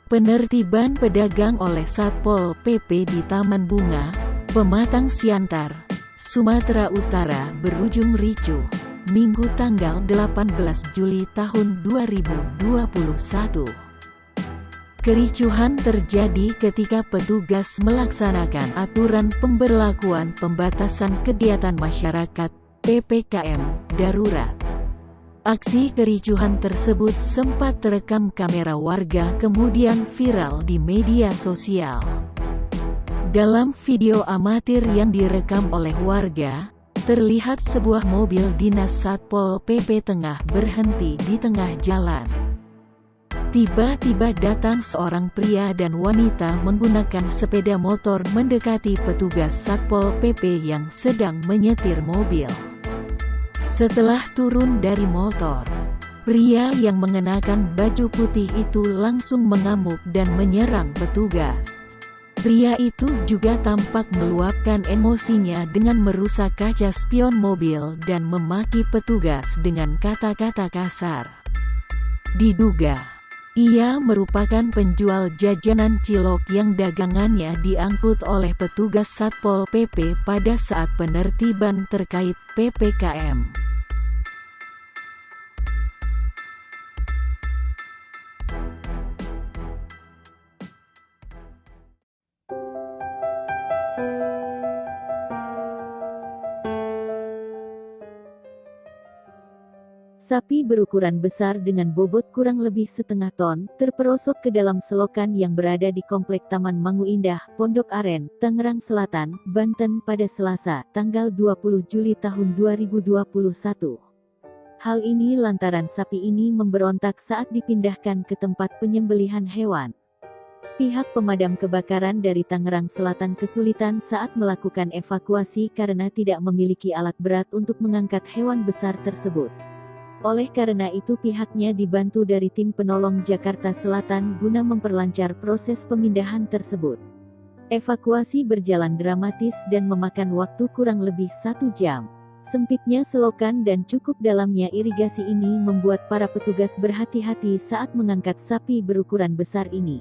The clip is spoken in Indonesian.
Penertiban pedagang oleh Satpol PP di Taman Bunga, Pematang Siantar, Sumatera Utara berujung ricuh, Minggu tanggal 18 Juli tahun 2021. Kericuhan terjadi ketika petugas melaksanakan aturan pemberlakuan pembatasan kegiatan masyarakat (PPKM) darurat. Aksi kericuhan tersebut sempat terekam kamera warga kemudian viral di media sosial. Dalam video amatir yang direkam oleh warga, terlihat sebuah mobil dinas Satpol PP tengah berhenti di tengah jalan. Tiba-tiba datang seorang pria dan wanita menggunakan sepeda motor mendekati petugas Satpol PP yang sedang menyetir mobil. Setelah turun dari motor, pria yang mengenakan baju putih itu langsung mengamuk dan menyerang petugas. Pria itu juga tampak meluapkan emosinya dengan merusak kaca spion mobil dan memaki petugas dengan kata-kata kasar. Diduga, ia merupakan penjual jajanan cilok yang dagangannya diangkut oleh petugas Satpol PP pada saat penertiban terkait PPKM. Sapi berukuran besar dengan bobot kurang lebih setengah ton, terperosok ke dalam selokan yang berada di Komplek Taman Mangu Indah, Pondok Aren, Tangerang Selatan, Banten pada Selasa, tanggal 20 Juli tahun 2021. Hal ini lantaran sapi ini memberontak saat dipindahkan ke tempat penyembelihan hewan. Pihak pemadam kebakaran dari Tangerang Selatan kesulitan saat melakukan evakuasi karena tidak memiliki alat berat untuk mengangkat hewan besar tersebut. Oleh karena itu pihaknya dibantu dari tim penolong Jakarta Selatan guna memperlancar proses pemindahan tersebut. Evakuasi berjalan dramatis dan memakan waktu kurang lebih 1 jam. Sempitnya selokan dan cukup dalamnya irigasi ini membuat para petugas berhati-hati saat mengangkat sapi berukuran besar ini.